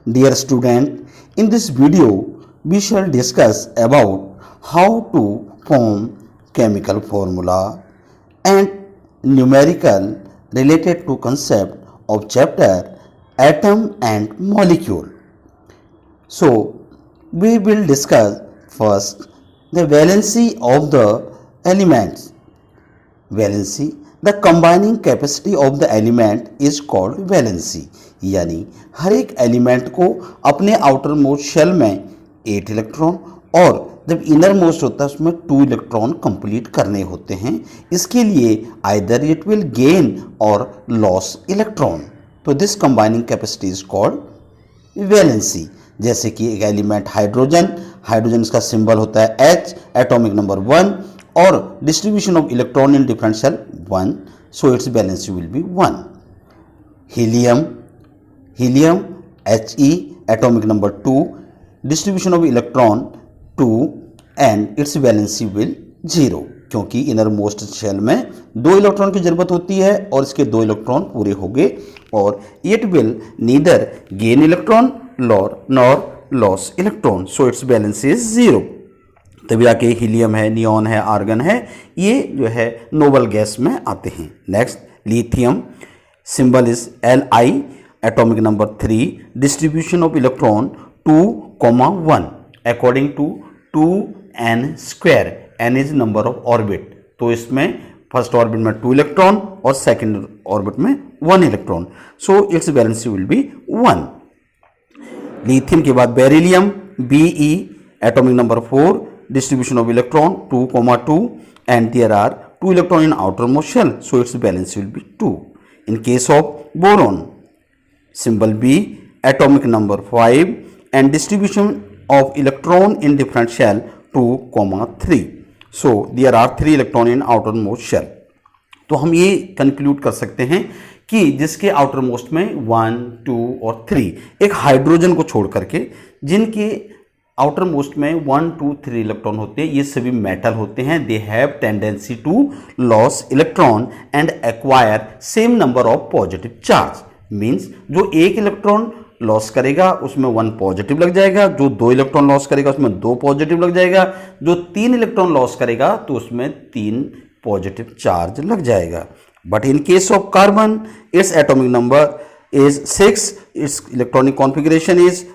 Dear student, in this video we shall discuss about how to form chemical formula and numerical related to concept of chapter atom and molecule. So we will discuss first the valency of the elements. Valency the combining capacity of the element is called valency, यानी हर एक element को अपने outer most shell में 8 electron और जब inner most होता है उसमें 2 इलेक्ट्रॉन कंप्लीट करने होते हैं. इसके लिए आइदर इट विल गेन और लॉस इलेक्ट्रॉन. तो this combining capacity is called valency. जैसे कि एक एलिमेंट हाइड्रोजन इसका सिंबल होता है H, एटॉमिक नंबर 1 और distribution of electron in different shell 1, so its valency will be 1. Helium He, atomic number 2, distribution of electron 2 and its valency will 0, क्योंकि inner most shell में 2 electron की जरूरत होती है और इसके 2 इलेक्ट्रॉन पूरे हो गए और it will neither gain electron nor loss electron, so its valency is 0. तभी आके हीलियम है, नियॉन है, आर्गन है, ये जो है नोबल गैस में आते हैं. Next lithium, symbol is Li, atomic number 3, distribution of electron 2,1 according to 2n². n is number of orbit, तो इसमें फर्स्ट ऑर्बिट में 2 इलेक्ट्रॉन और सेकेंड ऑर्बिट में 1 electron, so its valency will B 1. Lithium के बाद beryllium, Be, atomic number 4, distribution of electron 2,2 and there are 2 electron in outermost shell, so its valence will be 2. In case of boron, symbol B, atomic number 5 and distribution of electron in different shell 2,3, so there are 3 electron in outermost shell. तो हम ये conclude कर सकते हैं कि जिसके outer most में 1, 2 और 3 एक हाइड्रोजन को छोड़ करके जिनके आउटर मोस्ट में 1, 2, 3 इलेक्ट्रॉन होते हैं, ये सभी मेटल होते हैं. They have tendency to loss electron and acquire same number of positive charge. Means जो 1 इलेक्ट्रॉन लॉस करेगा उसमें 1 पॉजिटिव लग जाएगा, जो 2 इलेक्ट्रॉन लॉस करेगा उसमें 2 पॉजिटिव लग जाएगा, जो 3 इलेक्ट्रॉन लॉस करेगा तो उसमें 3 पॉजिटिव चार्ज लग जाएगा. But in case of carbon its atomic number is 6, its electronic configuration is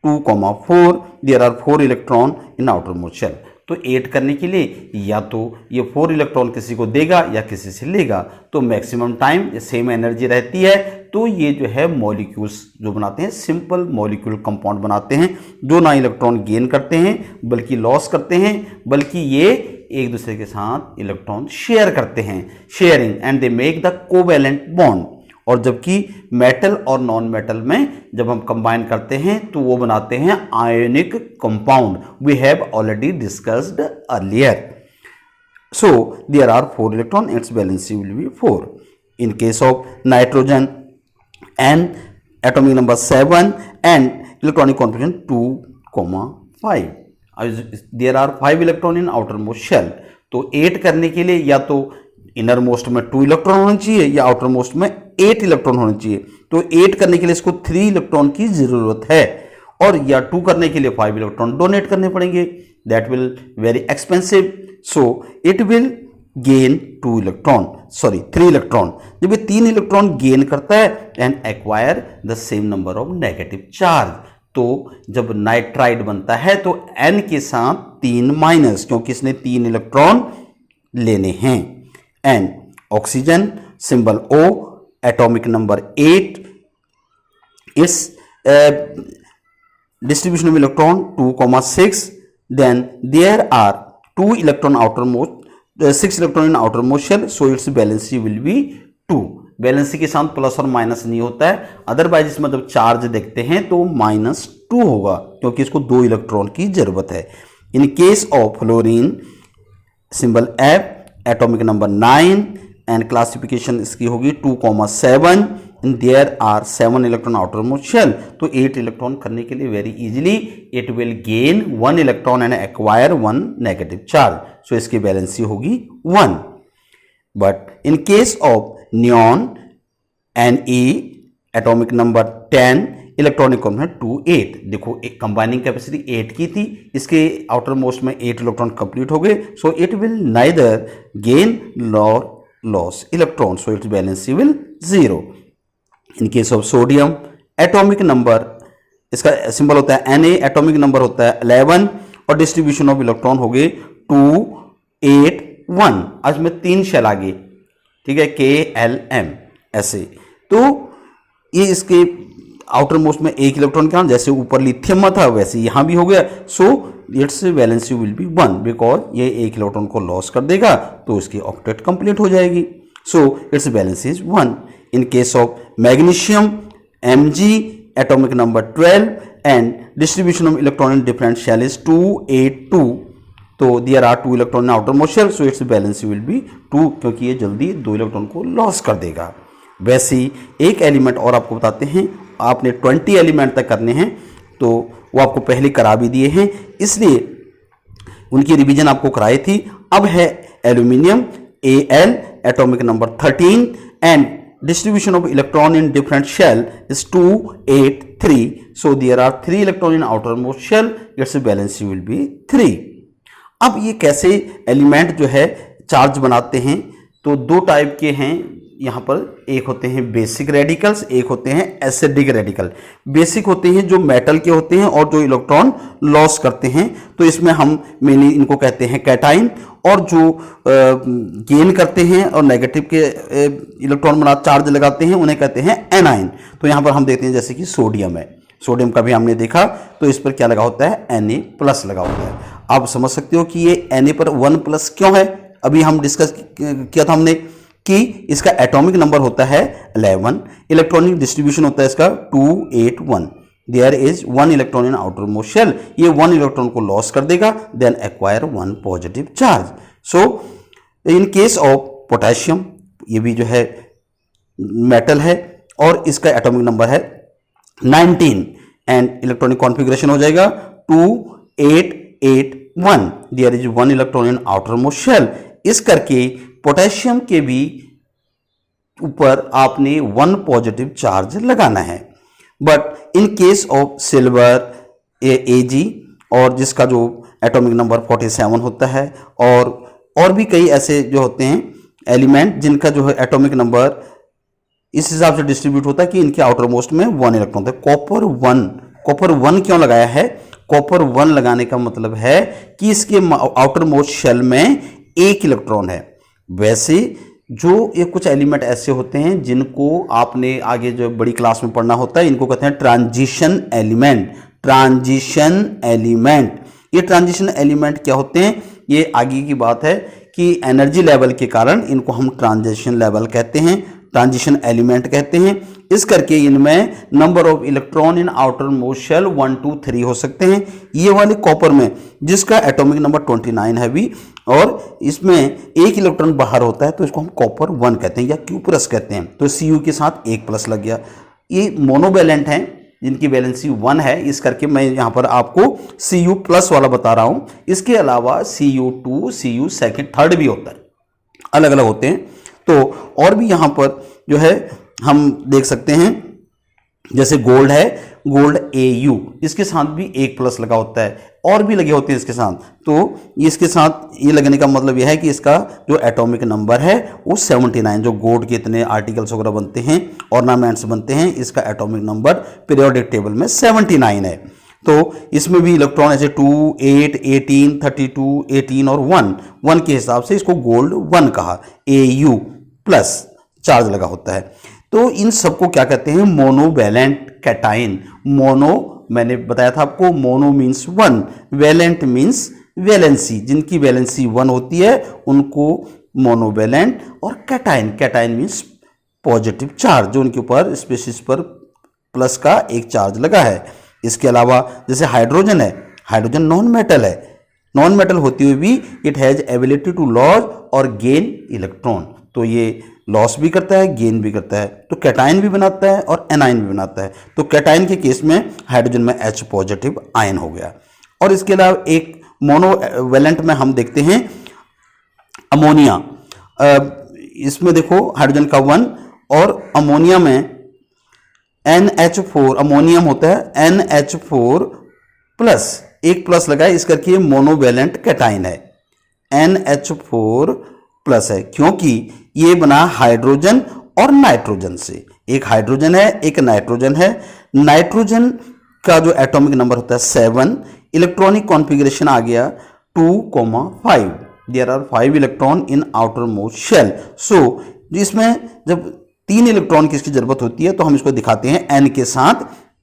2,4, there are 4 electron in outer most shell. तो 8 करने के लिए या तो ये 4 इलेक्ट्रॉन किसी को देगा या किसी से लेगा, तो मैक्सिमम टाइम सेम एनर्जी रहती है. तो ये जो है मॉलिक्यूल्स जो बनाते हैं सिंपल मॉलिक्यूल कंपाउंड बनाते हैं जो ना इलेक्ट्रॉन गेन करते हैं बल्कि लॉस करते हैं, बल्कि ये एक दूसरे के साथ इलेक्ट्रॉन शेयर करते हैं, sharing, and they make the covalent bond. और जबकि मेटल और नॉन मेटल में जब हम कंबाइन करते हैं तो वो बनाते हैं ionic compound. We have already discussed earlier. So there are 4 electron, its valency will be 4. In case of nitrogen N, atomic number 7 and electronic configuration 2,5. There are 5 electron in outermost shell. तो 8 करने के लिए या तो inner most में 2 electron होने चाहिए या आउटर मोस्ट में 8 इलेक्ट्रॉन होने चाहिए. तो 8 करने के लिए इसको 3 इलेक्ट्रॉन की जरूरत है और या 2 करने के लिए 5 इलेक्ट्रॉन डोनेट करने पड़ेंगे. That will very expensive, so it will gain 3 electron. जब ये 3 इलेक्ट्रॉन गेन करता है and acquire the same number of negative charge. तो जब नाइट्राइड बनता है तो N के साथ 3 माइनस, क्योंकि इसने 3 इलेक्ट्रॉन लेने हैं. And oxygen, symbol O, atomic number 8, its distribution of electron 2,6, then there are 2 electron outermost 6 electron in outermost shell, so its valency will be 2. Valency के साथ प्लस और माइनस नहीं होता है, अदरवाइज इसमें जब चार्ज देखते हैं तो -2 होगा क्योंकि इसको 2 इलेक्ट्रॉन की जरूरत है. In case of fluorine, symbol F, atomic number 9 and classification इसकी होगी 2,7. There are 7 electron outermost shell. तो 8 इलेक्ट्रॉन करने के लिए very easily it will gain 1 electron and acquire 1 negative charge, so इसकी वैलेंसी होगी 1. But in case of neon Ne, atomic number 10, electronic complement 2 8। देखो एक कंबाइनिंग कैपेसिटी 8 की थी, इसके आउटर मोस्ट में 8 इलेक्ट्रॉन कंप्लीट हो गए, so it will neither gain nor loss electron, so its valency will 0। In case of sodium atomic number, इसका symbol होता है Na, एटॉमिक नंबर होता है 11 और डिस्ट्रीब्यूशन ऑफ इलेक्ट्रॉन हो गए 2 8 1। आज में 3 शेल आ गए, ठीक है, KLM ऐसे। तो ये इसके आउटर मोस्ट में एक इलेक्ट्रॉन का, जैसे ऊपर लिथियम में था वैसे यहाँ भी हो गया, सो its valency will B 1 because ये एक इलेक्ट्रॉन को लॉस कर देगा तो इसकी ऑक्टेट कंप्लीट हो जाएगी, so its valency is 1। In case of magnesium Mg atomic number 12 and distribution of electron in different shell is 2 8 2। तो there are 2 electron in outer most shell, so its valency will be 2 क्योंकि ये जल्दी 2 electron को loss कर देगा। वैसे ही एक element और आपको बताते हैं, आपने 20 एलिमेंट तक करने हैं तो वो आपको पहले करा भी दिए हैं, इसलिए उनकी रिवीजन आपको कराई थी। अब है aluminium Al atomic number 13 and distribution of electron in different shell is 2 8 3, so there are 3 electron in outermost shell, its valency will be 3। अब ये कैसे एलिमेंट जो है चार्ज बनाते हैं, तो 2 टाइप के हैं यहाँ पर, एक होते हैं बेसिक रेडिकल्स, एक होते हैं एसिडिक रेडिकल। बेसिक होते हैं जो मेटल के होते हैं और जो इलेक्ट्रॉन लॉस करते हैं, तो इसमें हम मेनली इनको कहते हैं कैटाइन, और जो गेन करते हैं और नेगेटिव के इलेक्ट्रॉन बना चार्ज लगाते हैं उन्हें कहते हैं एनाइन। तो यहाँ पर हम देखते हैं जैसे कि सोडियम है, सोडियम का भी हमने देखा तो इस पर क्या लगा होता है, Na+ लगा होता है। आप समझ सकते हो कि ये Na पर 1+ क्यों है, अभी हम डिस्कस किया था हमने कि इसका एटॉमिक नंबर होता है 11, इलेक्ट्रॉनिक डिस्ट्रीब्यूशन होता है इसका 2 8 1। There is 1 electron in outer most shell, ये 1 इलेक्ट्रॉन को लॉस कर देगा, then acquire 1 positive charge. So in case of potassium, ये भी जो है मेटल है और इसका एटॉमिक नंबर है 19 एंड इलेक्ट्रॉनिक कॉन्फ़िगरेशन हो जाएगा 2 8 8 1। There is 1 electron in outer most shell. इस करके पोटेशियम के भी ऊपर आपने 1 पॉजिटिव चार्ज लगाना है। But in case of silver Ag, और जिसका जो एटॉमिक नंबर 47 होता है, और भी कई ऐसे जो होते हैं एलिमेंट जिनका जो है एटॉमिक नंबर इस हिसाब से डिस्ट्रीब्यूट होता है कि इनके आउटर मोस्ट में 1 इलेक्ट्रॉन होता है। कॉपर 1 क्यों लगाया है, कॉपर 1 लगाने का मतलब है कि इसके आउटर मोस्ट शेल में 1 इलेक्ट्रॉन है। वैसे जो ये कुछ एलिमेंट ऐसे होते हैं जिनको आपने आगे जो बड़ी क्लास में पढ़ना होता है, इनको कहते हैं ट्रांजिशन एलिमेंट। ये ट्रांजिशन एलिमेंट क्या होते हैं, ये आगे की बात है कि एनर्जी लेवल के कारण इनको हम ट्रांजिशन लेवल कहते हैं, ट्रांजिशन एलिमेंट कहते हैं। इस करके इनमें number of electron in outer most shell 1 2 3 हो सकते हैं। ये वाले कॉपर में जिसका एटॉमिक नंबर 29 है भी, और इसमें 1 इलेक्ट्रॉन बाहर होता है तो इसको हम कॉपर 1 कहते हैं या Q+ कहते हैं। तो Cu के साथ 1+ लग गया। ये मोनोवैलेंट हैं जिनकी वैलेंसी 1 है, इस करके मैं यहाँ पर आपको Cu+ वाला बता रहा हूँ। इसके अलावा Cu2 Cu सेकेंड थर्ड भी होता है, अलग अलग होते हैं। तो और भी यहाँ पर जो है हम देख सकते हैं, जैसे गोल्ड है, गोल्ड Au, इसके साथ भी 1+ लगा होता है, और भी लगे होते हैं इसके साथ। तो इसके साथ ये लगने का मतलब यह है कि इसका जो एटॉमिक नंबर है वो 79, जो गोल्ड के इतने आर्टिकल्स वगैरह बनते हैं, ऑर्नामेंट्स बनते हैं, इसका एटॉमिक नंबर पीरियोडिक टेबल में 79 है। तो इसमें भी इलेक्ट्रॉन ऐसे 2 8 18 32 18 और 1 के हिसाब से इसको गोल्ड 1 कहा, Au+ चार्ज लगा होता है। तो इन सबको क्या कहते हैं, मोनोवैलेंट कैटाइन। मोनो मैंने बताया था आपको, mono means 1, valent means valency, जिनकी वैलेंसी 1 होती है उनको मोनोवैलेंट, और कैटाइन मीन्स पॉजिटिव चार्ज, जो उनके ऊपर स्पेसिस पर प्लस का एक चार्ज लगा है। इसके अलावा जैसे हाइड्रोजन है, हाइड्रोजन नॉन मेटल है, नॉन मेटल होती हुई भी it has ability to loss और गेन इलेक्ट्रॉन। तो ये लॉस भी करता है, गेन भी करता है, तो कैटाइन भी बनाता है और एनाइन भी बनाता है। तो कैटाइन के केस में हाइड्रोजन में H+ आयन हो गया। और इसके अलावा एक मोनोवैलेंट में हम देखते हैं अमोनिया। इसमें देखो हाइड्रोजन का 1 और अमोनिया में NH4 अमोनियम होता है NH4 प्लस, एक प्लस लगा है इस करके मोनोवेलेंट कैटाइन है, NH4 प्लस है क्योंकि ये बना हाइड्रोजन और नाइट्रोजन से, एक हाइड्रोजन है एक नाइट्रोजन है। नाइट्रोजन का जो एटॉमिक नंबर होता है 7, इलेक्ट्रॉनिक कॉन्फ़िगरेशन आ गया 2,5, there are 5 electron in outer most shell. So इसमें जब 3 इलेक्ट्रॉन की इसकी जरूरत होती है तो हम इसको दिखाते हैं n के साथ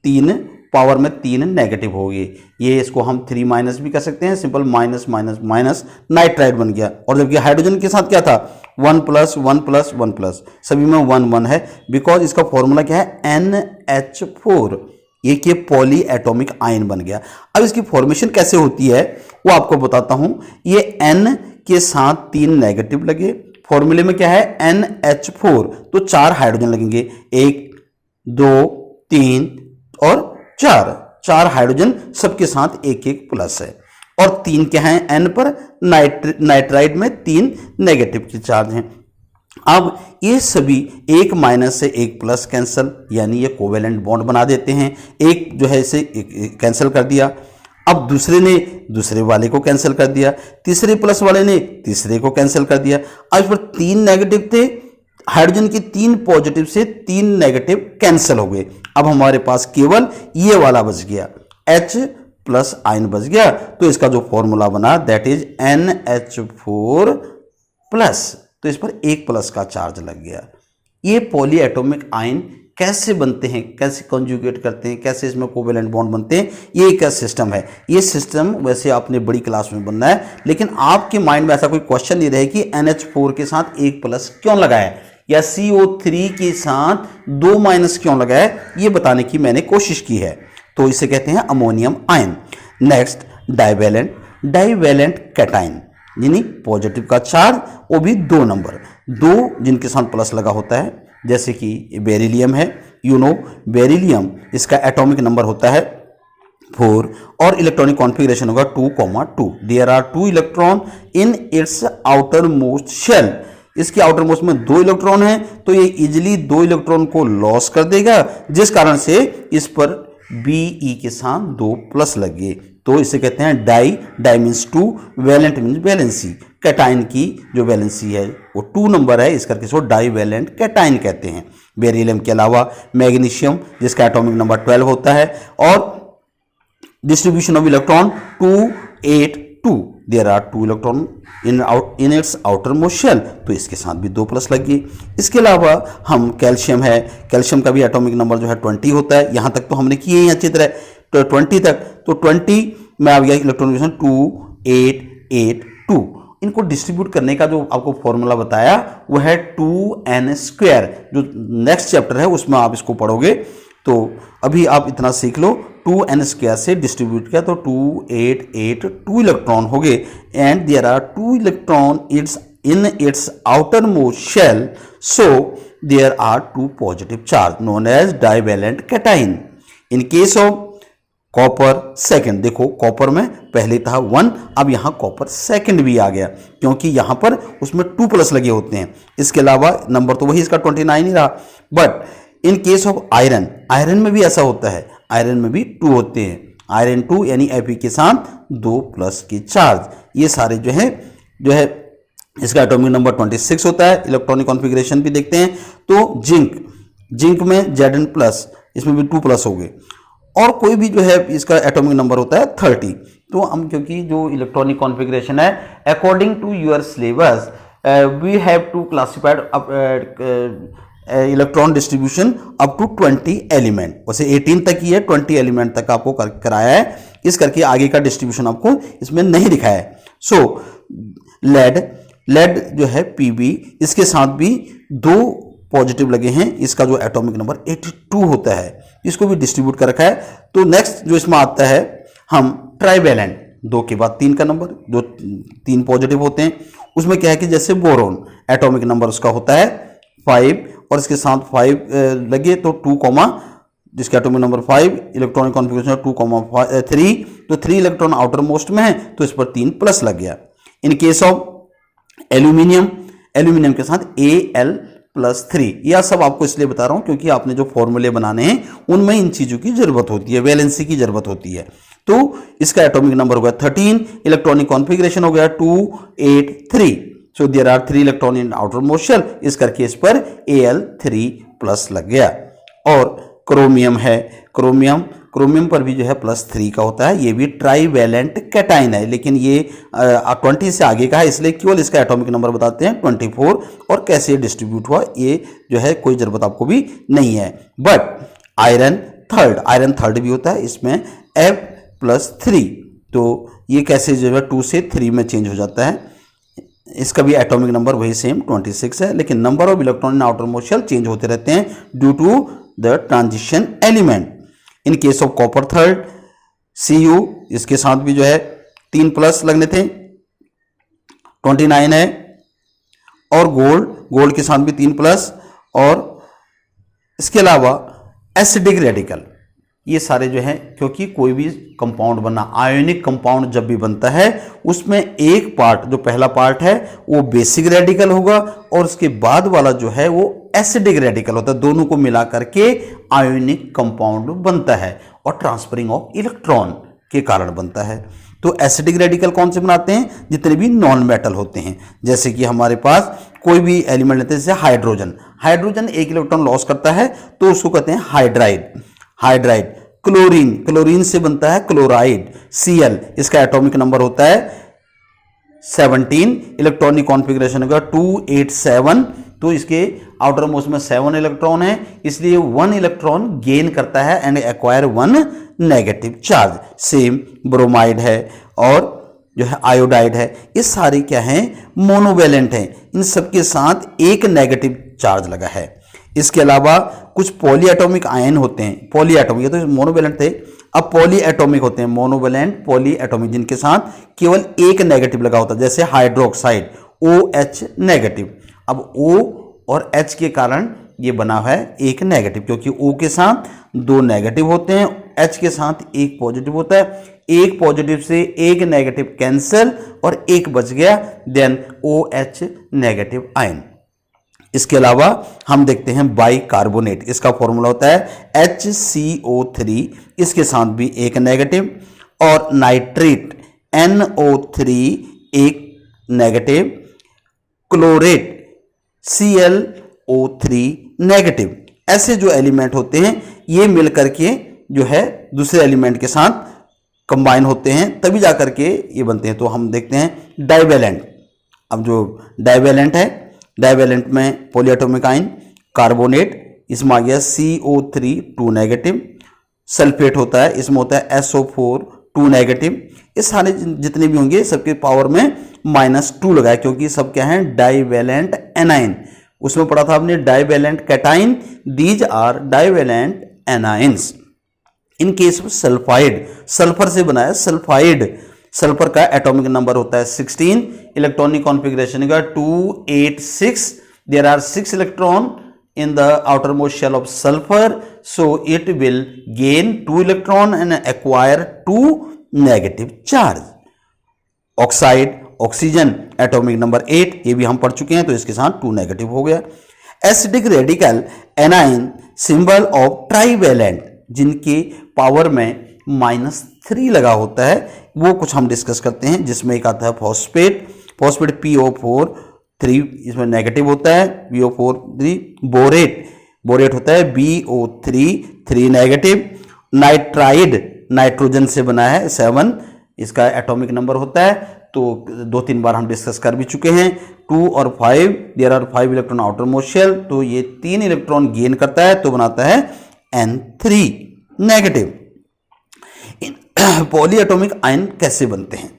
3 पावर में 3 नेगेटिव हो गए, ये इसको हम 3 माइनस भी कर सकते हैं, simple minus minus minus nitride बन गया। और जबकि हाइड्रोजन के साथ क्या था 1 प्लस 1 प्लस 1 प्लस, सभी में 1 1 है बिकॉज इसका फॉर्मूला क्या है NH4, एक ये पॉली एटॉमिक आयन बन गया। अब इसकी फॉर्मेशन कैसे होती है वो आपको बताता हूं। ये N के साथ 3 नेगेटिव लगे, फॉर्मूले में क्या है NH4 तो 4 हाइड्रोजन लगेंगे, 1 2 3 और 4 हाइड्रोजन सबके साथ एक एक प्लस है, और 3 क्या है N पर, नाइट्राइड में 3 नेगेटिव के चार्ज हैं। अब ये सभी एक माइनस से एक प्लस कैंसिल, यानी ये कोवेलेंट बॉन्ड बना देते हैं, एक जो है इसे कैंसिल कर दिया, अब दूसरे ने दूसरे वाले को कैंसिल कर दिया, तीसरे प्लस वाले ने तीसरे को कैंसिल कर दिया। अब इस पर 3 नेगेटिव थे, हाइड्रोजन की 3 पॉजिटिव से 3 नेगेटिव कैंसिल हो गए, अब हमारे पास केवल ये वाला बच गया, H प्लस आयन बच गया। तो इसका जो फॉर्मूला बना दैट इज NH4 प्लस, तो इस पर 1 प्लस का चार्ज लग गया। ये पॉली एटॉमिक आयन कैसे बनते हैं, कैसे कॉन्जुगेट करते हैं, कैसे इसमें कोवेलेंट बॉन्ड बनते हैं, ये एक सिस्टम है। ये सिस्टम वैसे आपने बड़ी क्लास में बनना है, लेकिन आपके माइंड में ऐसा कोई क्वेश्चन नहीं रहे कि NH4 के साथ 1 प्लस क्यों लगाया या CO3 के साथ 2 माइनस क्यों लगाया, ये बताने की मैंने कोशिश की है। तो इसे कहते हैं ammonium ion. Next divalent cation, यानी पॉजिटिव का चार्ज वो भी 2 नंबर, 2 जिनके साथ प्लस लगा होता है, जैसे कि बेरिलियम है, बेरिलियम इसका एटॉमिक नंबर होता है 4 और इलेक्ट्रॉनिक कॉन्फ़िगरेशन होगा 2,2। There are 2 electron in its outer most shell, इसके आउटर मोस्ट में 2 इलेक्ट्रॉन हैं, तो ये इजिली 2 इलेक्ट्रॉन को लॉस कर देगा, जिस कारण से इस पर Be के साथ 2 प्लस लगे, तो इसे कहते हैं di means 2, valent means valency, cation की जो वैलेंसी है वो 2 नंबर है, इस करके इसको डाई वैलेंट कैटाइन कहते हैं। बेरिलियम के अलावा मैग्नीशियम जिसका एटॉमिक नंबर 12 होता है, और distribution of electron 2,8,2, there are 2 electron in its outer most shell, तो इसके साथ भी 2 प्लस लगी। इसके अलावा हम कैल्शियम है, कैल्शियम का भी एटॉमिक नंबर जो है 20 होता है, यहाँ तक तो हमने किए हैं अच्छी तरह, तो 20 तक, तो 20 में आ गया इलेक्ट्रॉन 2,8,8,2। इनको डिस्ट्रीब्यूट करने का जो आपको फॉर्मूला बताया वो है 2n², जो नेक्स्ट चैप्टर है उसमें आप इसको पढ़ोगे, तो अभी आप इतना सीख लो। 2n² से डिस्ट्रीब्यूट किया तो 2,8,8,2 इलेक्ट्रॉन हो गए, and there are 2 electron in its outer most shell, so there are 2 positive charge known as divalent cation. In case of copper second, देखो कॉपर में पहले था 1, अब यहां कॉपर सेकंड भी आ गया, क्योंकि यहां पर उसमें 2 प्लस लगे होते हैं, इसके अलावा नंबर तो वही इसका 29 ही रहा। But in case of iron, iron में भी ऐसा होता है, आयरन में भी 2 होते हैं, आयरन 2 यानी Fe के साथ 2 प्लस के चार्ज, ये सारे जो है इसका एटॉमिक नंबर 26 होता है। इलेक्ट्रॉनिक कॉन्फ़िगरेशन भी देखते हैं, तो जिंक में Zn प्लस, इसमें भी 2 प्लस हो गए, और कोई भी जो है इसका एटॉमिक नंबर होता है 30। तो हम क्योंकि जो इलेक्ट्रॉनिक कॉन्फ़िगरेशन है according to your syllabus we have to classified electron distribution up to 20 element, वैसे 18 तक ही है, 20 एलिमेंट तक आपको कराया है, इस करके आगे का डिस्ट्रीब्यूशन आपको इसमें नहीं दिखाया है। सो लेड जो है Pb, इसके साथ भी 2 पॉजिटिव लगे हैं, इसका जो एटॉमिक नंबर 82 होता है, इसको भी डिस्ट्रीब्यूट कर रखा है। तो नेक्स्ट जो इसमें आता है हम ट्राइवेलेंट, 2 के बाद 3 का नंबर, जो 3 पॉजिटिव होते हैं, उसमें क्या है कि जैसे बोरोन एटॉमिक नंबर उसका होता है 5, और इसके साथ 5 लगे तो 2, जिसका एटॉमिक नंबर 5, इलेक्ट्रॉनिक कॉन्फ़िगरेशन 2,3, तो 3 इलेक्ट्रॉन आउटर मोस्ट में है, तो इस पर 3 प्लस लग गया। इन केस ऑफ एल्यूमिनियम के साथ Al+ +3। यह सब आपको इसलिए बता रहा हूं क्योंकि आपने जो फॉर्मूले बनाने हैं उनमें इन चीजों की जरूरत होती है, वैलेंसी की जरूरत होती है। तो इसका एटॉमिक नंबर हो गया 13, इलेक्ट्रॉनिक कॉन्फ़िगरेशन हो गया 283। So there are 3 electron in outer most shell, इस करके इस पर Al3+ लग गया। और क्रोमियम है, क्रोमियम पर भी जो है +3 का होता है, ये भी ट्राईवैलेंट कैटाइन है, लेकिन ये 20 से आगे का है, इसलिए केवल इसका एटॉमिक नंबर बताते हैं 24। और कैसे डिस्ट्रीब्यूट हुआ ये जो है कोई जरूरत आपको भी नहीं है। बट आयरन थर्ड भी होता है, इसमें F+3, तो ये कैसे जो है 2 से 3 में चेंज हो जाता है। इसका भी एटॉमिक नंबर वही सेम 26 है, लेकिन number of electron in outer most shell change होते रहते हैं due to the transition element. In case of copper third Cu, इसके साथ भी जो है 3+ लगने थे, 29 है। और गोल्ड के साथ भी 3+। और इसके अलावा एसिडिक रेडिकल, ये सारे जो हैं, क्योंकि कोई भी कंपाउंड बनना, आयोनिक कंपाउंड जब भी बनता है उसमें एक पार्ट, जो पहला पार्ट है वो बेसिक रेडिकल होगा और उसके बाद वाला जो है वो एसिडिक रेडिकल होता है। दोनों को मिला करके आयोनिक कंपाउंड बनता है और ट्रांसफरिंग ऑफ इलेक्ट्रॉन के कारण बनता है। तो एसिडिक रेडिकल कौन से बनाते हैं? जितने भी नॉन मेटल होते हैं, जैसे कि हमारे पास कोई भी एलिमेंट लेते हैं, जैसे हाइड्रोजन 1 इलेक्ट्रॉन लॉस करता है तो उसको कहते हैं हाइड्राइड। क्लोरीन से बनता है क्लोराइड, Cl, इसका एटॉमिक नंबर होता है 17, इलेक्ट्रॉनिक कॉन्फ़िगरेशन होगा 287। तो इसके आउटर मोस्ट में 7 इलेक्ट्रॉन है, इसलिए 1 इलेक्ट्रॉन गेन करता है and acquire 1 negative charge. Same bromide है और जो है आयोडाइड है, ये सारे क्या हैं? मोनोवैलेंट हैं, इन सबके साथ एक नेगेटिव चार्ज लगा है। इसके अलावा कुछ पॉलीएटॉमिक आयन होते हैं, पॉलीएटॉमिक, ये तो मोनोवैलेंट थे, अब पॉलीएटॉमिक होते हैं, मोनोवैलेंट पॉलीएटॉमिक, जिनके साथ केवल एक नेगेटिव लगा होता है, जैसे हाइड्रोक्साइड OH नेगेटिव। अब O और H के कारण ये बना है एक नेगेटिव, क्योंकि O के साथ 2 नेगेटिव होते हैं, H के साथ एक पॉजिटिव होता है, एक पॉजिटिव से एक नेगेटिव कैंसिल और एक बच गया, देन OH नेगेटिव आयन। इसके अलावा हम देखते हैं बाइकार्बोनेट, इसका फॉर्मूला होता है HCO3, इसके साथ भी एक नेगेटिव। और नाइट्रेट NO3 एक नेगेटिव, क्लोरेट ClO3 नेगेटिव। ऐसे जो एलिमेंट होते हैं ये मिल करके जो है दूसरे एलिमेंट के साथ कंबाइन होते हैं, तभी जाकर के ये बनते हैं। तो हम देखते हैं डाइवैलेंट। अब जो डाइवैलेंट है, डाइवैलेंट में पॉलीएटॉमिक आयन कार्बोनेट, इसमें आ गया CO3 2 नेगेटिव। सल्फेट होता है, इसमें होता है SO4 2 नेगेटिव। ये सारे जितने भी होंगे सबके पावर में -2 लगाए, क्योंकि सब क्या है? Divalent anion. उसमें पढ़ा था आपने divalent cation, these are divalent anions. In case of sulphide, sulphur से बना है सल्फाइड, सल्फर का एटॉमिक नंबर होता है 16, इलेक्ट्रॉनिक कॉन्फ़िगरेशन का 286। There are 6 electron in the outermost shell of sulfur, so it will gain 2 electron and acquire 2 negative charge. Oxide, oxygen, atomic number 8, ये भी हम पढ़ चुके हैं, तो इसके साथ 2 नेगेटिव हो गया। Acidic radical A9, symbol of trivalent, जिनके पावर में -3 लगा होता है, वो कुछ हम डिस्कस करते हैं, जिसमें एक आता है फॉस्फेट PO4 3, इसमें नेगेटिव होता है, BO4 3। बोरेट होता है BO3 3 नेगेटिव। नाइट्राइड, नाइट्रोजन से बना है 7, इसका एटॉमिक नंबर होता है, तो 2-3 बार हम डिस्कस कर भी चुके हैं। 2 और 5, there are 5 electron outer most shell, तो ये 3 इलेक्ट्रॉन गेन करता है, तो बनाता है N3 नेगेटिव। पॉलीएटॉमिक आयन कैसे बनते हैं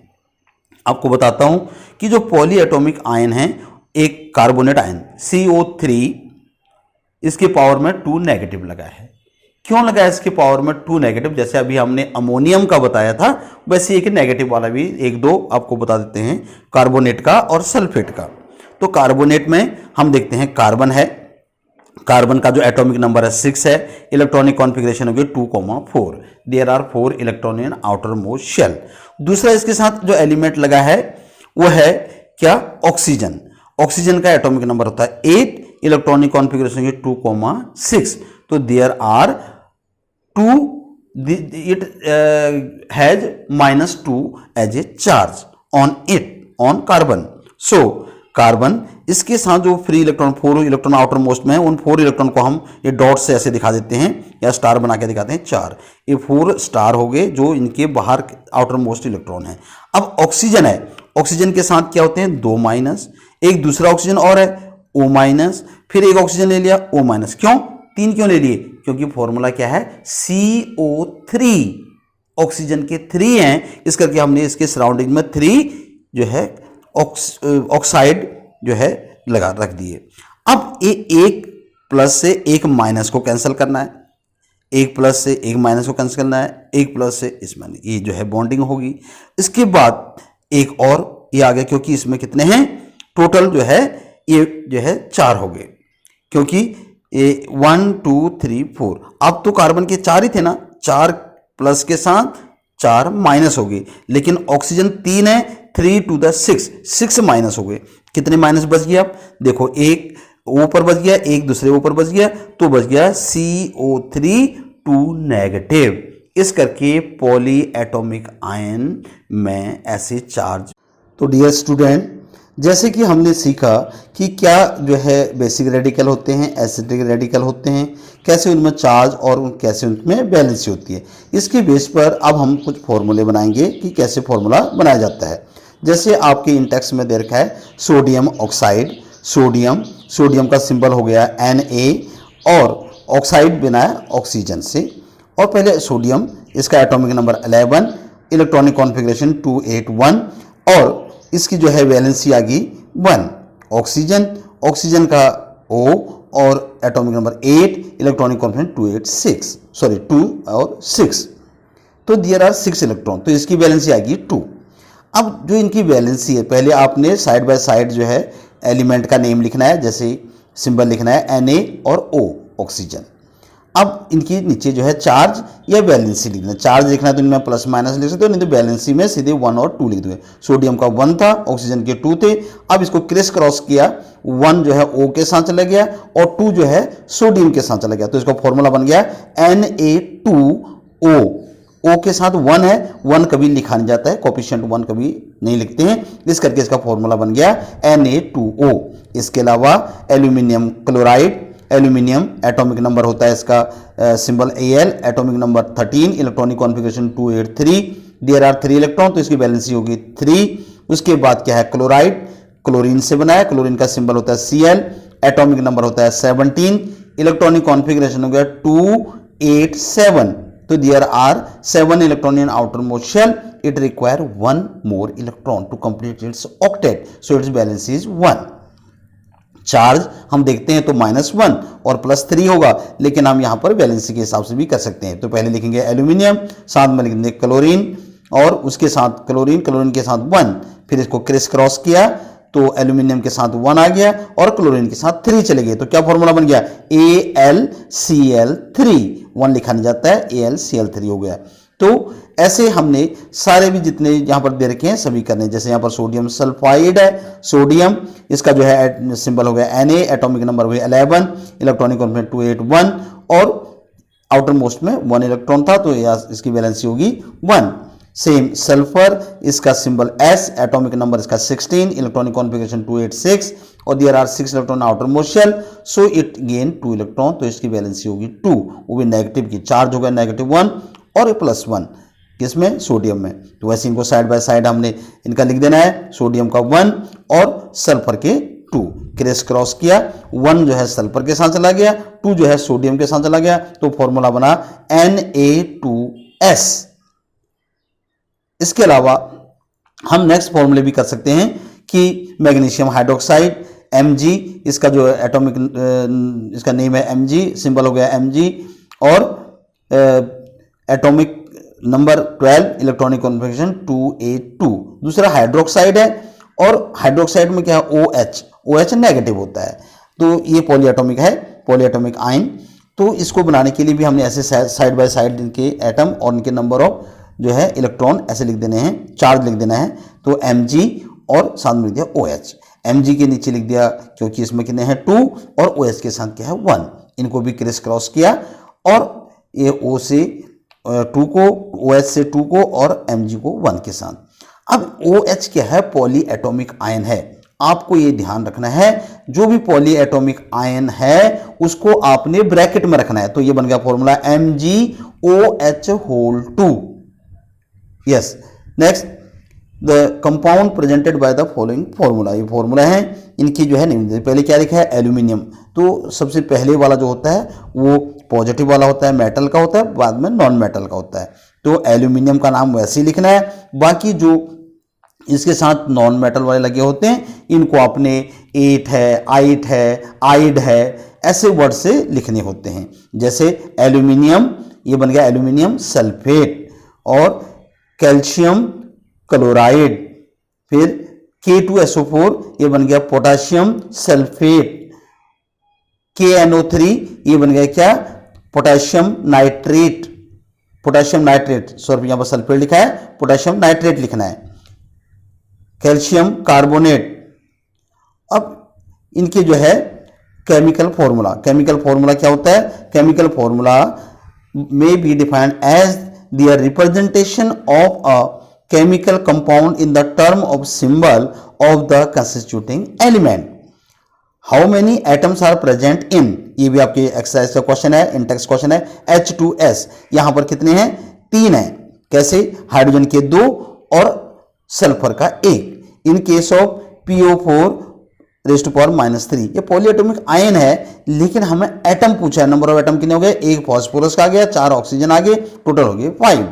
आपको बताता हूं कि जो पॉलीएटॉमिक आयन है, एक कार्बोनेट आयन CO3, इसके पावर में 2 नेगेटिव लगा है। क्यों लगा है इसके पावर में 2 नेगेटिव? जैसे अभी हमने अमोनियम का बताया था, वैसे एक नेगेटिव वाला भी 1-2 आपको बता देते हैं, कार्बोनेट का और सल्फेट का। तो कार्बोनेट में हम देखते हैं कार्बन है, कार्बन का जो एटॉमिक नंबर है 6 है, इलेक्ट्रॉनिक कॉन्फ़िगरेशन होगी 2,4। There are 4 electron in outer most shell. दूसरा इसके साथ जो एलिमेंट लगा है वो है क्या? ऑक्सीजन। ऑक्सीजन का एटॉमिक नंबर होता है 8, इलेक्ट्रॉनिक कॉन्फ़िगरेशन है 2,6, तो there are 2, it has -2 as a charge on carbon. So carbon इसके साथ जो free electron 4 electron outer most में है, उन 4 इलेक्ट्रॉन को हम ये डॉट से ऐसे दिखा देते हैं या स्टार बना के दिखाते हैं 4, ये 4 स्टार हो गए जो इनके बाहर आउटर मोस्ट इलेक्ट्रॉन है। अब ऑक्सीजन है, ऑक्सीजन के साथ क्या होते हैं 2 माइनस, एक दूसरा ऑक्सीजन और है O माइनस, फिर एक ऑक्सीजन ले लिया O माइनस। क्यों 3 क्यों ले लिए? क्योंकि फॉर्मूला क्या है CO3, ऑक्सीजन के 3 हैं, इस करके हमने इसके सराउंडिंग में 3 जो है ऑक्साइड जो है लगा रख दिए। अब एक प्लस से एक माइनस को कैंसिल करना है, एक प्लस से एक माइनस को कैंसिल करना है, एक प्लस से इसमें ये जो है बॉन्डिंग होगी। इसके बाद एक और ये आ गया, क्योंकि इसमें कितने हैं टोटल जो है ये जो है 4 हो गए, क्योंकि ये 1 2 3 4, अब तो कार्बन के 4 ही थे ना, 4 प्लस के साथ 4 माइनस हो गए, लेकिन ऑक्सीजन 3 है, 3 to the 6 माइनस हो गए। कितने माइनस बच गया? देखो एक ऊपर बच गया, एक दूसरे ऊपर बच गया, तो बच गया CO3 2 नेगेटिव। इस करके पॉली एटॉमिक आयन में ऐसे चार्ज। तो डियर स्टूडेंट, जैसे कि हमने सीखा कि क्या जो है बेसिक रेडिकल होते हैं, एसिडिक रेडिकल होते हैं, कैसे उनमें चार्ज और कैसे उनमें बैलेंसी होती है, इसके बेस पर अब हम कुछ फॉर्मूले बनाएंगे कि कैसे फॉर्मूला बनाया जाता है। जैसे आपके इन टेक्स्ट में दे रखा है सोडियम ऑक्साइड, सोडियम का सिंबल हो गया Na और ऑक्साइड बना है ऑक्सीजन से। और पहले सोडियम, इसका एटॉमिक नंबर 11, इलेक्ट्रॉनिक कॉन्फ़िगरेशन 281 और इसकी जो है वैलेंसी आ गई 1। ऑक्सीजन का O और एटॉमिक नंबर 8, इलेक्ट्रॉनिक कॉन्फ़िगरेशन 2 और 6, तो देयर आर 6 इलेक्ट्रॉन, तो इसकी वैलेंसी आएगी 2। अब जो इनकी वैलेंसी है, पहले आपने साइड बाय साइड जो है एलिमेंट का नेम लिखना है, जैसे सिंबल लिखना है Na और O ऑक्सीजन। अब इनकी नीचे जो है चार्ज या बैलेंसी लिखना है, चार्ज लिखना है तो इनमें प्लस माइनस लिख सकते हो, नहीं तो बैलेंसी में सीधे 1 और 2 लिख दो। सोडियम का 1 था, ऑक्सीजन के 2 थे। अब इसको क्रिस क्रॉस किया, 1 जो है O के साथ चला गया और 2 जो है सोडियम के साथ चला गया, तो इसका फॉर्मूला बन गया Na2O। O के साथ 1 है, 1 कभी लिखा नहीं जाता है, कोएफिशिएंट 1 कभी नहीं लिखते हैं, इस करके इसका फॉर्मूला बन गया Na2O। इसके अलावा aluminium chloride, aluminium atomic number होता है इसका symbol Al, atomic number 13, electronic configuration 283, there are 3 electron, तो इसकी वैलेंसी होगी 3। उसके बाद क्या है क्लोराइड, क्लोरीन से बना है, क्लोरीन का सिंबल होता है Cl, एटॉमिक नंबर होता है 17, इलेक्ट्रॉनिक कॉन्फ़िगरेशन हो गया 287, तो there are 7 electron in outer most shell, it require 1 more electron to complete its octet, so its valency is 1। Charge हम देखते हैं तो -1 और +3 होगा, लेकिन हम यहाँ पर बैलेंसी के हिसाब से भी कर सकते हैं। तो पहले लिखेंगे एल्यूमिनियम, साथ में लिखेंगे क्लोरीन और उसके साथ क्लोरीन के साथ 1, फिर इसको क्रिस क्रॉस किया तो एल्यूमिनियम के साथ 1 आ गया और क्लोरीन के साथ 3 चले गए, तो क्या फॉर्मूला बन गया AlCl3, 1 लिखा नहीं जाता है, AlCl3 हो गया। तो ऐसे हमने सारे भी जितने यहाँ पर दे रखे हैं सभी करने, जैसे यहाँ पर सोडियम सल्फाइड है, सोडियम इसका जो है सिंबल हो गया Na, एटॉमिक नंबर हुए 11, इलेक्ट्रॉनिक कॉन्फ़िगरेशन 281 और आउटर मोस्ट में 1 इलेक्ट्रॉन था, तो इसकी वैलेंसी होगी 1। सेम सल्फर, इसका सिंबल S, एटॉमिक नंबर इसका 16, इलेक्ट्रॉनिक कॉन्फ़िगरेशन 286 और there are 6 electron outer most shell, so it gain 2 electron, तो इसकी वैलेंसी होगी 2, वो भी नेगेटिव की, चार्ज होगा -1 और +1 किसमें सोडियम में। तो वैसे इनको साइड बाय साइड हमने इनका लिख देना है, सोडियम का 1 और सल्फर के 2, क्रिस क्रॉस किया, 1 जो है सल्फर के साथ चला गया, 2 जो है सोडियम के साथ चला गया, तो फॉर्मूला बना Na2S। इसके अलावा हम नेक्स्ट फॉर्मूले भी कर सकते हैं कि मैग्नीशियम हाइड्रोक्साइड Mg, इसका जो एटॉमिक इसका नेम है Mg, सिंबल हो गया Mg और एटॉमिक नंबर 12, इलेक्ट्रॉनिक कॉन्फ़िगरेशन 282। दूसरा हाइड्रोक्साइड है और हाइड्रोक्साइड में क्या है OH नेगेटिव होता है, तो ये पॉलीएटॉमिक है, पॉलीएटॉमिक आयन। तो इसको बनाने के लिए भी हमने ऐसे साइड बाय साइड इनके एटम और इनके नंबर ऑफ जो है इलेक्ट्रॉन ऐसे लिख देने हैं, चार्ज लिख देना है, तो Mg और साथ में लिख दिया OH। mg के नीचे लिख दिया क्योंकि इसमें कितने हैं 2 और OH के साथ क्या है 1, इनको भी क्रिस क्रॉस किया और ये O से 2 को, OH से 2 को और mg को 1 के साथ। अब OH क्या है, पॉली एटॉमिक आयन है। आपको ये ध्यान रखना है जो भी पॉली एटॉमिक आयन है उसको आपने ब्रैकेट में रखना है। तो ये बन गया formula MgOH2। Yes, next the compound presented by the following formula, ये फॉर्मूला है इनकी जो है नहीं। पहले क्या लिखा है, एल्यूमिनियम। तो सबसे पहले वाला जो होता है वो पॉजिटिव वाला होता है, मेटल का होता है, बाद में नॉन मेटल का होता है। तो एल्यूमिनियम का नाम वैसे ही लिखना है, बाकी जो इसके साथ नॉन मेटल वाले लगे होते हैं इनको आपने 8 है, आइट है, आइड है, ऐसे वर्ड से लिखने होते हैं। जैसे एल्यूमिनियम, ये बन गया एल्यूमिनियम सल्फेट, और कैल्शियम क्लोराइड, फिर K2SO4 ये बन गया पोटाशियम सल्फेट, KNO3 ये बन गया क्या, potassium nitrate, potassium nitrate, sorry यहां पर सल्फेट लिखा है, पोटाशियम नाइट्रेट लिखना है, कैल्शियम कार्बोनेट। अब इनके जो है केमिकल फॉर्मूला, केमिकल फॉर्मूला क्या होता है, chemical formula may be defined as their representation of a chemical compound in the term of symbol of the constituting element. How many atoms are present in, ये भी आपके exercise का question है, Intex question है। H2S यहां पर कितने हैं, 3 हैं। कैसे, हाइड्रोजन के 2 और सल्फर का 1। इन केस ऑफ PO4⁻³ ये पॉलीएटॉमिक आयन है, लेकिन हमें एटम पूछा है। नंबर ऑफ एटम कितने हो गए, 1 फास्फोरस का आ गया, 4 ऑक्सीजन आ गए, टोटल हो गए 5।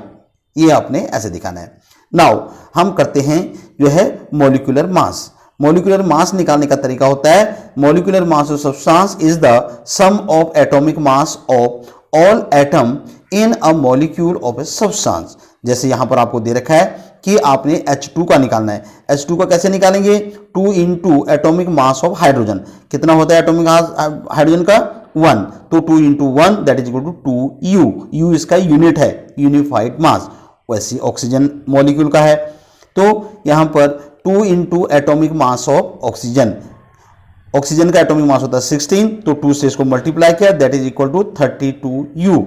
ये आपने ऐसे दिखाना है। नाउ हम करते हैं जो है मॉलिक्यूलर मास। मॉलिक्यूलर मास निकालने का तरीका होता है, molecular mass of substance is the sum of atomic mass of all atom in a molecule of a substance. जैसे यहां पर आपको दे रखा है कि आपने H2 का निकालना है। H2 का कैसे निकालेंगे, 2 into atomic mass of hydrogen. कितना होता है एटॉमिक मास हाइड्रोजन का, 1, तो 2 into 1 that is equal to 2U। U इसका यूनिट है, यूनिफाइड मास। वैसे ऑक्सीजन मॉलिक्यूल का है, तो यहां पर 2 into atomic mass of oxygen, oxygen का एटॉमिक मास होता है 16, तो 2 से इसको मल्टीप्लाई किया that is equal to 32U।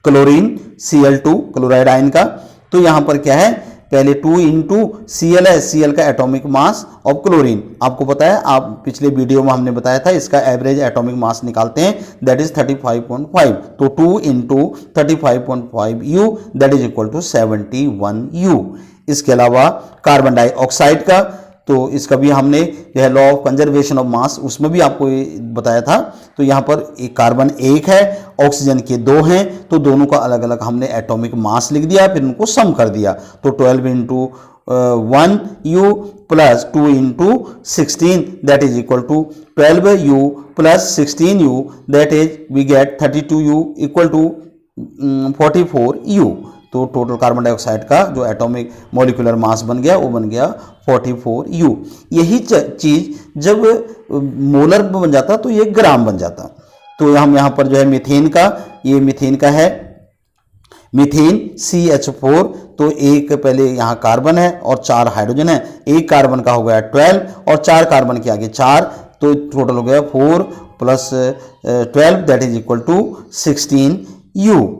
Chlorine Cl2 chloride ion का, तो यहां पर क्या है, पहले 2 इंटू Cl है, Cl का एटॉमिक मास ऑफ क्लोरीन। आपको पता है, आप पिछले वीडियो में हमने बताया था इसका एवरेज एटॉमिक मास निकालते हैं दैट इज 35.5, तो 2 into 35.5U that is equal to 71U। इसके अलावा कार्बन डाइऑक्साइड का, तो इसका भी हमने जो है law of conservation of mass उसमें भी आपको बताया था। तो यहाँ पर एक कार्बन 1 है, ऑक्सीजन के 2 हैं, तो दोनों का अलग अलग हमने एटॉमिक मास लिख दिया, फिर उनको सम कर दिया। तो 12 into 1U plus 2 into 16 that is equal to 12U plus 16U that is we get 32U equal to 44U। तो टोटल कार्बन डाइऑक्साइड का जो एटॉमिक मॉलिक्यूलर मास बन गया वो बन गया 44U। यही चीज जब मोलर बन जाता तो ये ग्राम बन जाता। तो हम यहाँ पर जो है मीथेन का, ये मीथेन का है, मीथेन CH4, तो एक पहले यहाँ कार्बन है और 4 हाइड्रोजन है, एक कार्बन का हो गया 12 और 4 कार्बन के आगे 4, तो टोटल हो गया 4 plus 12 that is equal to 16U।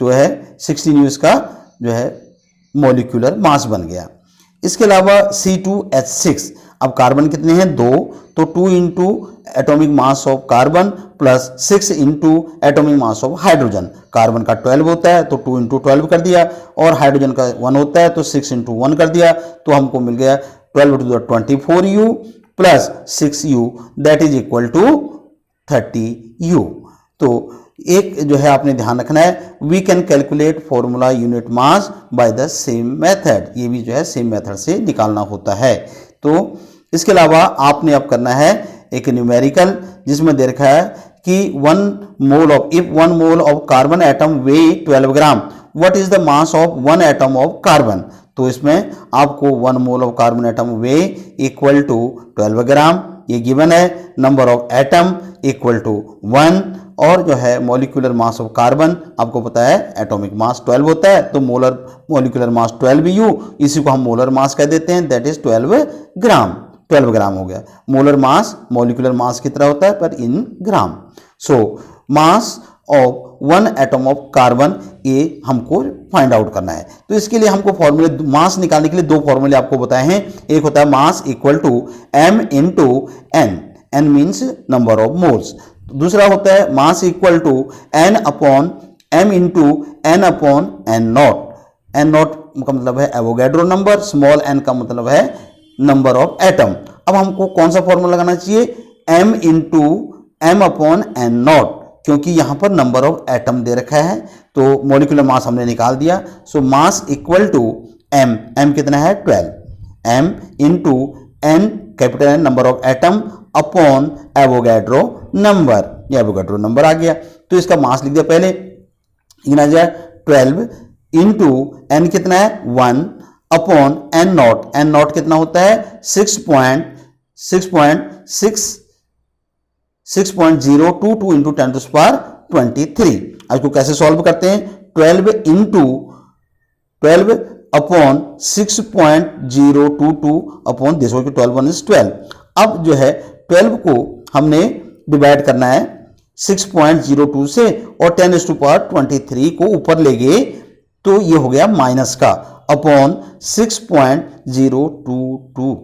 जो है 16U इसका जो है मॉलिक्यूलर मास बन गया। इसके अलावा C2H6, अब कार्बन कितने हैं 2, तो 2 into atomic mass of carbon plus 6 into atomic mass of hydrogen. Carbon का 12 होता है तो 2 इंटू 12 कर दिया, और हाइड्रोजन का 1 होता है तो 6 इंटू 1 कर दिया, तो हमको मिल गया 12 two 24U plus 6U that is equal to 30U। तो एक जो है आपने ध्यान रखना है, we can calculate formula unit mass by the same method, ये भी जो है सेम मेथड से निकालना होता है। तो इसके अलावा आपने अब करना है एक न्यूमेरिकल, जिसमें दे रखा है कि 1 mole of, if 1 mole of carbon atom weigh 12 gram, what is the mass of 1 atom of carbon. तो इसमें आपको 1 mole of carbon atom weigh equal to 12 gram, ये गिवन है। Number of atom equal to 1, और जो है molecular mass of carbon आपको पता है एटॉमिक मास 12 होता है, तो मोलर मॉलिक्यूलर मास 12U, इसी को हम मोलर मास कह देते हैं दैट इज 12 ग्राम, 12 ग्राम हो गया। मोलर मास मॉलिक्यूलर मास की तरह होता है पर in gram. So mass of one atom of carbon, ये हमको फाइंड आउट करना है। तो इसके लिए हमको फॉर्मूले, मास निकालने के लिए दो फॉर्मूले आपको बताए हैं। एक होता है mass equal to m into N, N means number of moles. दूसरा होता है mass equal to n upon m into N upon N nought. N nought का मतलब है एवोगैड्रो नंबर, स्मॉल n का मतलब है नंबर ऑफ एटम। अब हमको कौन सा फॉर्मूला लगाना चाहिए, m into M upon N nought, क्योंकि यहां पर नंबर ऑफ एटम दे रखा है तो मॉलिक्यूलर मास हमने निकाल दिया। So mass equal to m, m कितना है 12, m into n capital N number of atom upon Avogadro number, ये एवोगैड्रो नंबर आ गया। तो इसका मास लिख दिया पहले, गिना जाए 12 इंटू n कितना है 1 upon n not, n not कितना होता है 6.022 इंटू 10 टू पावर 23। आज को कैसे सॉल्व करते हैं, 12 into 12 upon 6.022 upon this, 12 1 is 12। अब जो है 12 को हमने डिवाइड करना है 6.02 से और 10 टू पावर 23 को ऊपर ले गए तो ये हो गया माइनस का अपॉन 6.022।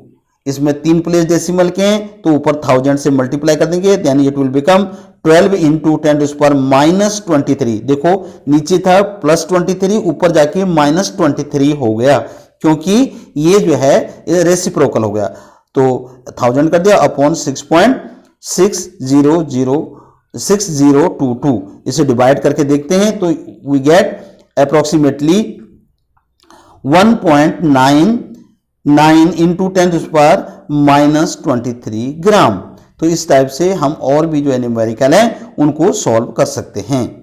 इसमें 3 प्लेस डेसिमल के हैं तो ऊपर 1000 से मल्टीप्लाई कर देंगे, यानी it will become 12 into 10 to power minus 23। देखो नीचे था प्लस 23, ऊपर जाके माइनस 23 हो गया, क्योंकि ये जो है रेसिप्रोकल हो गया। तो 1000 कर दिया अपॉन 6.6006022, इसे डिवाइड करके देखते हैं तो we get approximately 1.99 into 10 to power minus 23 gram. तो इस टाइप से हम और भी जो न्यूमेरिकल हैं उनको सॉल्व कर सकते हैं।